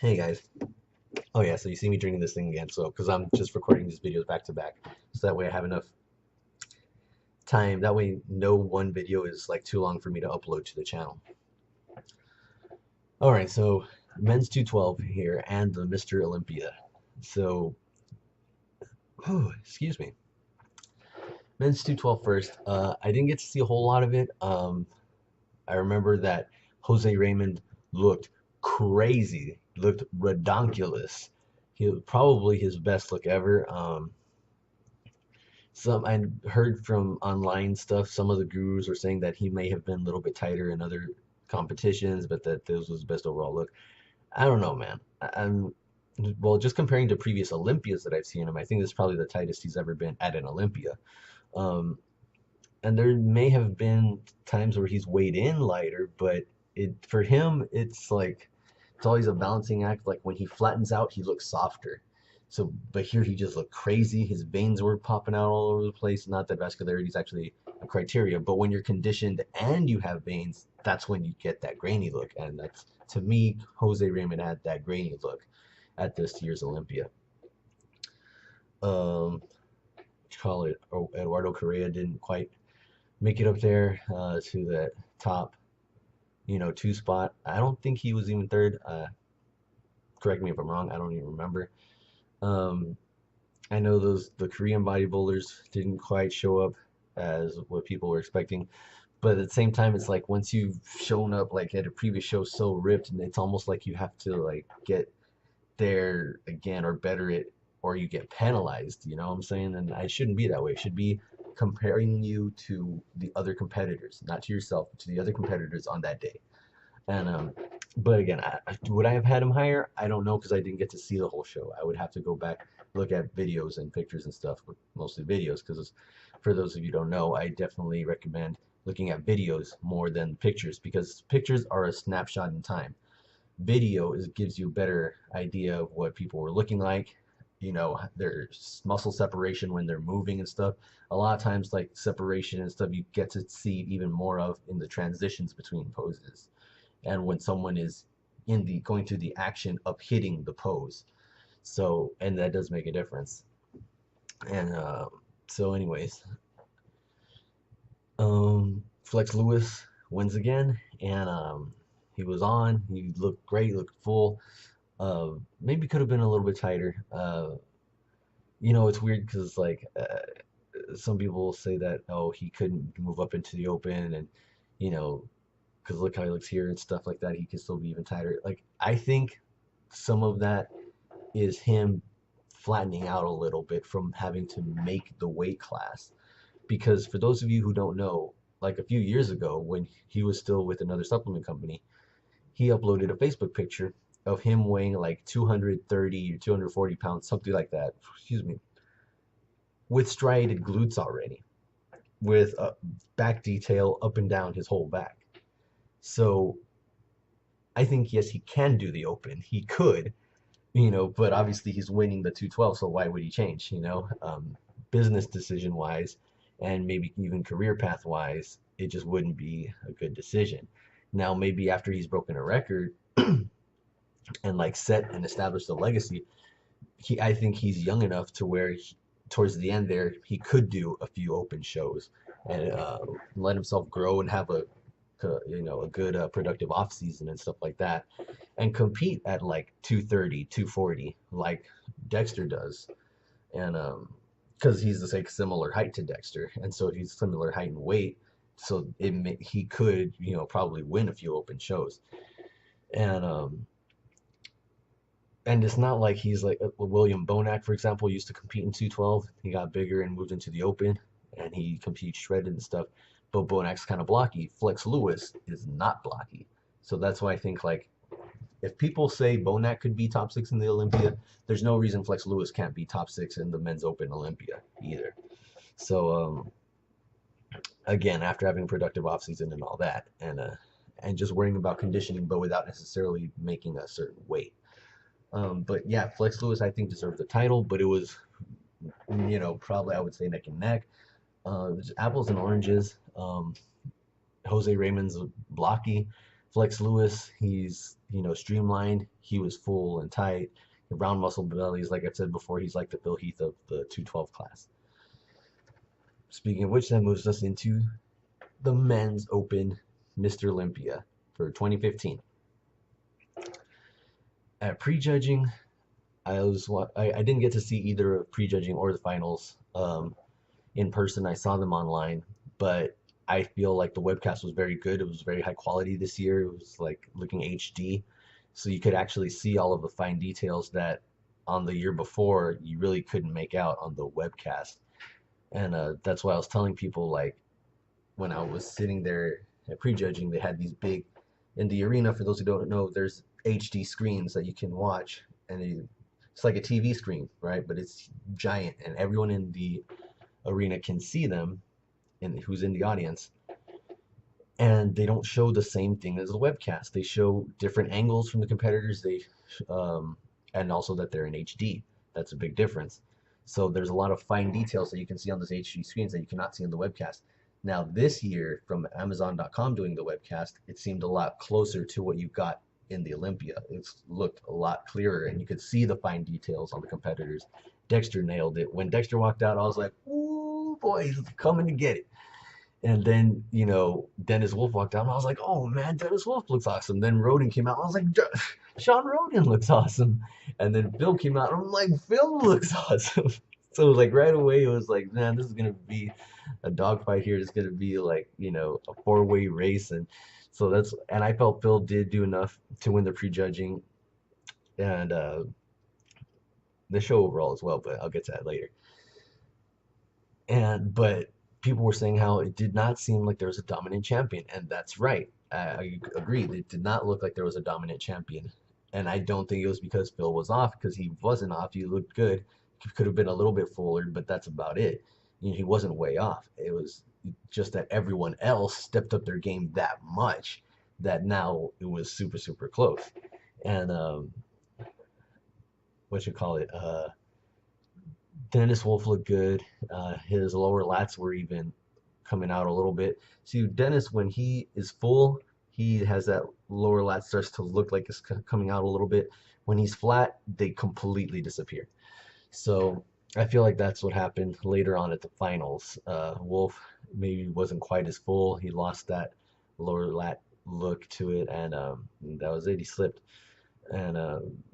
Hey guys. Oh yeah, so you see me drinking this thing again. So because I'm just recording these videos back to back, so that way I have enough time. That way, no one video is like too long for me to upload to the channel. All right, so men's 212 here and the Mr. Olympia. So, excuse me. Men's 212 first. I didn't get to see a whole lot of it. I remember that Jose Raymond looked crazy, looked redonkulous. He was probably his best look ever. Some I heard from online stuff, some of the gurus were saying that he may have been a little bit tighter in other competitions, but that this was his best overall look. I don't know, man. I'm well, just comparing to previous Olympias that I've seen him, I think this is probably the tightest he's ever been at an Olympia. Um, and there may have been times where he's weighed in lighter, but it for him, it's like it's always a balancing act. Like when he flattens out, he looks softer. So, but here he just looked crazy. His veins were popping out all over the place. Not that vascularity is actually a criteria, but when you're conditioned and you have veins, that's when you get that grainy look. And that's, to me, Jose Raymond had that grainy look at this year's Olympia. What you call it? Eduardo Correa didn't quite make it up there to the top, two spot. I don't think he was even third. Correct me if I'm wrong. I don't even remember. Um, I know the Korean bodybuilders didn't quite show up as what people were expecting, but at the same time, it's like once you've shown up like at a previous show so ripped, and it's almost like you have to like get there again or better it, or you get penalized. You know what I'm saying? And it shouldn't be that way. It should be comparing you to the other competitors, not to yourself, but to the other competitors on that day. And but again, would I have had him higher? I don't know because I didn't get to see the whole show. I would have to go back, look at videos and pictures and stuff, mostly videos. Because for those of you who don't know, I definitely recommend looking at videos more than pictures because pictures are a snapshot in time. Video gives you a better idea of what people were looking like. Their muscle separation when they're moving and stuff. A lot of times, like separation and stuff, you get to see even more of in the transitions between poses and when someone is in the going through the action of hitting the pose. So, and that does make a difference. And so, anyways, Flex Lewis wins again, and he was on. He looked great, looked full. Maybe could have been a little bit tighter. It's weird because like some people say that he couldn't move up into the open, and you know because look how he looks here and stuff like that. He can still be even tighter. Like I think some of that is him flattening out a little bit from having to make the weight class. Because for those of you who don't know, like a few years ago when he was still with another supplement company, he uploaded a Facebook picture of him weighing like 230 or 240 pounds, something like that. Excuse me, with striated glutes already, with a back detail up and down his whole back. So I think yes, he can do the open. He could, but obviously he's winning the 212, so why would he change? Business decision wise, and maybe even career path wise, it just wouldn't be a good decision. Now maybe after he's broken a record and like set and established a legacy, I think he's young enough to where towards the end there he could do a few open shows and let himself grow and have a good productive off season and stuff like that and compete at like 230 240 like Dexter does and because he's like similar height to Dexter and so he's similar height and weight so he could probably win a few open shows and it's not like he's like William Bonac, for example, used to compete in 212. He got bigger and moved into the open, and he competes shredded and stuff. But Bonac's kind of blocky. Flex Lewis is not blocky. So that's why I think like if people say Bonac could be top six in the Olympia, there's no reason Flex Lewis can't be top six in the men's open Olympia either. So again, after having a productive offseason and all that, and just worrying about conditioning, but without necessarily making a certain weight. But yeah, Flex Lewis I think deserved the title, but it was probably I would say neck and neck. Apples and oranges. Jose Raymond's blocky. Flex Lewis, he's, streamlined. He was full and tight. The round muscle bellies, like I said before, he's like the Phil Heath of the 212 class. Speaking of which, that moves us into the men's open Mr. Olympia for 2015. At prejudging, I didn't get to see either of prejudging or the finals in person. I saw them online, but I feel like the webcast was very good. It was very high quality this year. It was like looking HD, so you could actually see all of the fine details that on the year before you really couldn't make out on the webcast. And that's why I was telling people, like, when I was sitting there at prejudging, they had these big in the arena. For those who don't know, there's HD screens that you can watch, and it's like a TV screen, right? But it's giant, and everyone in the arena can see them, and who's in the audience. And they don't show the same thing as the webcast. They show different angles from the competitors. And also that they're in HD. That's a big difference. So there's a lot of fine details that you can see on those HD screens that you cannot see on the webcast. Now this year, from Amazon.com doing the webcast, it seemed a lot closer to what you got in the Olympia. It looked a lot clearer, and you could see the fine details on the competitors. Dexter nailed it. When Dexter walked out, I was like, "Ooh, boy, he's coming to get it." And then, Dennis Wolf walked out, and I was like, "Oh man, Dennis Wolf looks awesome." Then Roden came out, I was like, "Sean Roden looks awesome." And then Phil came out, and I'm like, "Phil looks awesome." So it was like right away, it was like, man, this is gonna be a dogfight here. It's gonna be like, a four-way race. And so and I felt Phil did do enough to win the prejudging and the show overall as well, but I'll get to that later. But people were saying how it did not seem like there was a dominant champion, and that's right. I agree. It did not look like there was a dominant champion, and I don't think it was because Phil was off, because he wasn't off. He looked good. He could have been a little bit fuller, but that's about it. He wasn't way off. It was just that everyone else stepped up their game that much that now it was super, super close. And what you call it? Dennis Wolf looked good. His lower lats were even coming out a little bit. See, Dennis, when he is full, he has that lower lat starts to look like it's coming out a little bit. When he's flat, they completely disappear. So I feel like that's what happened later on at the finals. Wolf maybe wasn't quite as full. He lost that lower lat look to it, and that was it. He slipped, and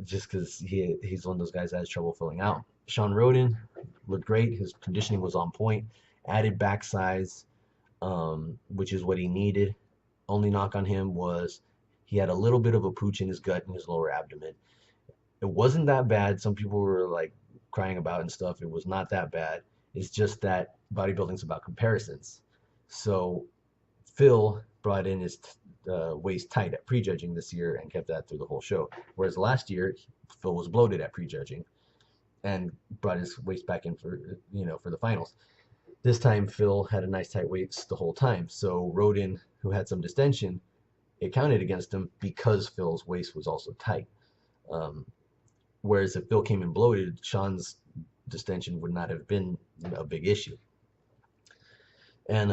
just because he's one of those guys that has trouble filling out. Sean Roden looked great. His conditioning was on point. Added back size, which is what he needed. Only knock on him was he had a little bit of a pooch in his gut and his lower abdomen. It wasn't that bad. Some people were like crying about and stuff. It was not that bad. It's just that bodybuilding's about comparisons. So Phil brought in his waist tight at prejudging this year and kept that through the whole show. Whereas last year, Phil was bloated at prejudging and brought his waist back in for the finals. This time Phil had a nice tight waist the whole time. So Roden, who had some distension, it counted against him because Phil's waist was also tight. Whereas if Phil came in bloated, Sean's distension would not have been a big issue. And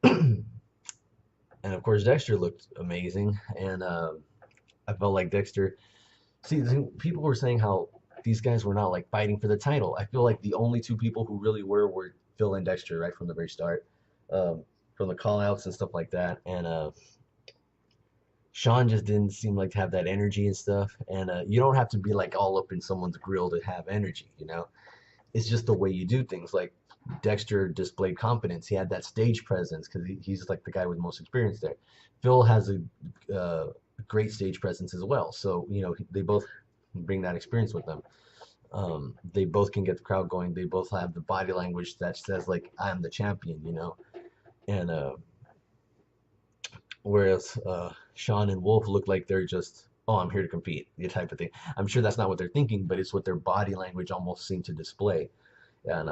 and of course Dexter looked amazing, and I felt like Dexter. See, people were saying how these guys were not like fighting for the title. I feel like the only two people who really were Phil and Dexter right from the very start, from the call outs and stuff like that. And Sean just didn't seem like to have that energy and stuff. And you don't have to be like all up in someone's grill to have energy, It's just the way you do things. Like Dexter displayed confidence. He had that stage presence because he's like the guy with the most experience there. Phil has a great stage presence as well. So, they both bring that experience with them. They both can get the crowd going. They both have the body language that says like, I'm the champion, And whereas Sean and Wolf look like they're just, oh, I'm here to compete, the type of thing. I'm sure that's not what they're thinking, but it's what their body language almost seemed to display. And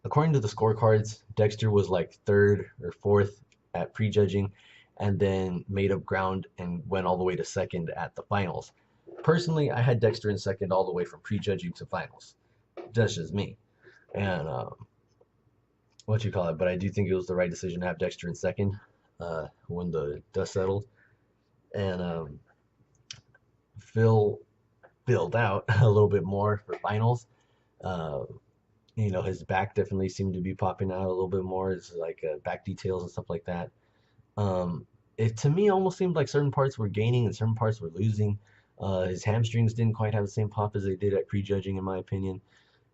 according to the scorecards, Dexter was like third or fourth at prejudging, and then made up ground and went all the way to second at the finals. Personally, I had Dexter in second all the way from prejudging to finals. That's just me. And what you call it, but I do think it was the right decision to have Dexter in second when the dust settled. And Phil filled out a little bit more for finals. Uh, his back definitely seemed to be popping out a little bit more. It's like back details and stuff like that. Um, it to me almost seemed like certain parts were gaining and certain parts were losing. His hamstrings didn't quite have the same pop as they did at prejudging, in my opinion.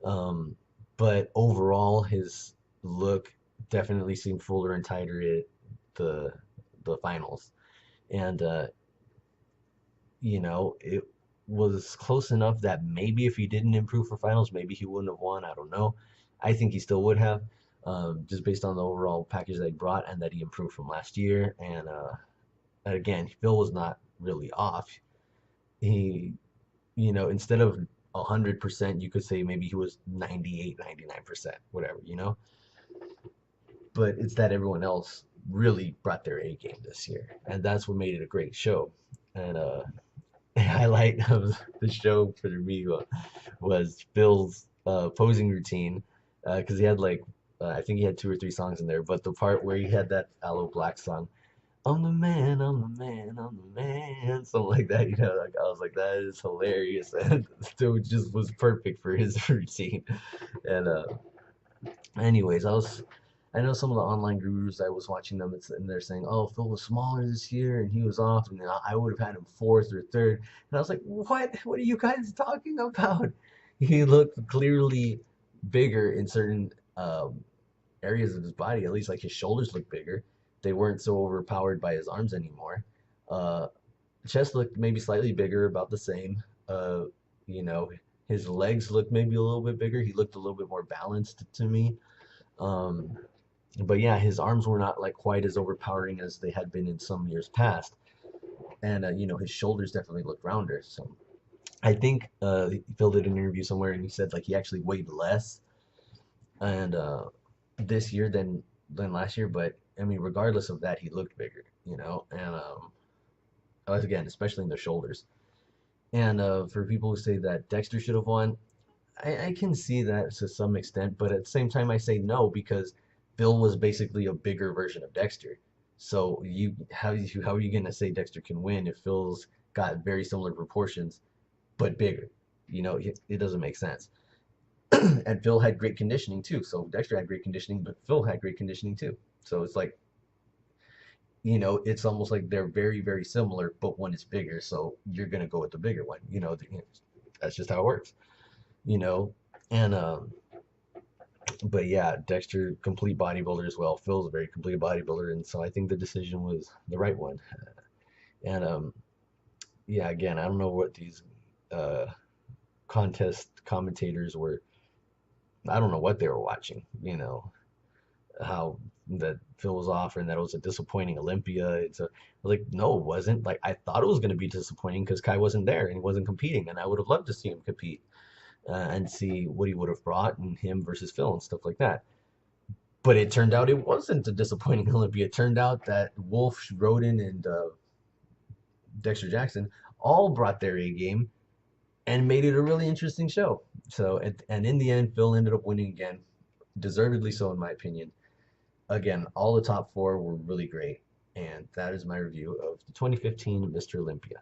Um, but overall, his look definitely seemed fuller and tighter at the the finals. And it was close enough that maybe if he didn't improve for finals, maybe he wouldn't have won. I don't know. I think he still would have, just based on the overall package that he brought and that he improved from last year. And again, Phil was not really off. He, instead of 100%, you could say maybe he was 98, 99%, whatever. But it's that everyone else really brought their A game this year, and that's what made it a great show. And highlight of the show for me was Phil's posing routine, because he had like I think he had two or three songs in there, but the part where he had that Aloe Black song, "I'm the man, I'm the man, I'm the man," something like that. Like I was like, that is hilarious, and so it just was perfect for his routine. And anyways, I know some of the online gurus. I was watching them, and they're saying, "Oh, Phil was smaller this year, and he was off, and I would have had him fourth or third." And I was like, "What? What are you guys talking about?" He looked clearly bigger in certain areas of his body. At least like his shoulders looked bigger. They weren't so overpowered by his arms anymore. Uh, Chest looked maybe slightly bigger, about the same. You know, his legs looked maybe a little bit bigger. He looked a little bit more balanced to me. Um, but yeah, his arms were not like quite as overpowering as they had been in some years past, and his shoulders definitely looked rounder. So I think Phil did an interview somewhere, and he said like he actually weighed less and this year than last year. But I mean, regardless of that, he looked bigger, and again, especially in the shoulders. And for people who say that Dexter should have won, I can see that to some extent, but at the same time, I say no because Phil was basically a bigger version of Dexter. So how are you gonna say Dexter can win if Phil's got very similar proportions but bigger? It doesn't make sense. And Phil had great conditioning too. So Dexter had great conditioning, but Phil had great conditioning too. So it's like, it's almost like they're very, very similar, but one is bigger. So you're gonna go with the bigger one. That's just how it works. You know, and but yeah, Dexter, complete bodybuilder as well. Phil's a very complete bodybuilder, and so I think the decision was the right one. And yeah, again, I don't know what these uh, contest commentators were. I don't know what they were watching. How that Phil was off and that it was a disappointing Olympia. Like, no, it wasn't. Like I thought it was going to be disappointing because Kai wasn't there and he wasn't competing, and I would have loved to see him compete and see what he would have brought and him versus Phil and stuff like that. But it turned out it wasn't a disappointing Olympia. It turned out that Wolf, Roden, and Dexter Jackson all brought their A game and made it a really interesting show. So, and in the end, Phil ended up winning again, deservedly so, in my opinion. Again, all the top four were really great. And that is my review of the 2015 Mr. Olympia.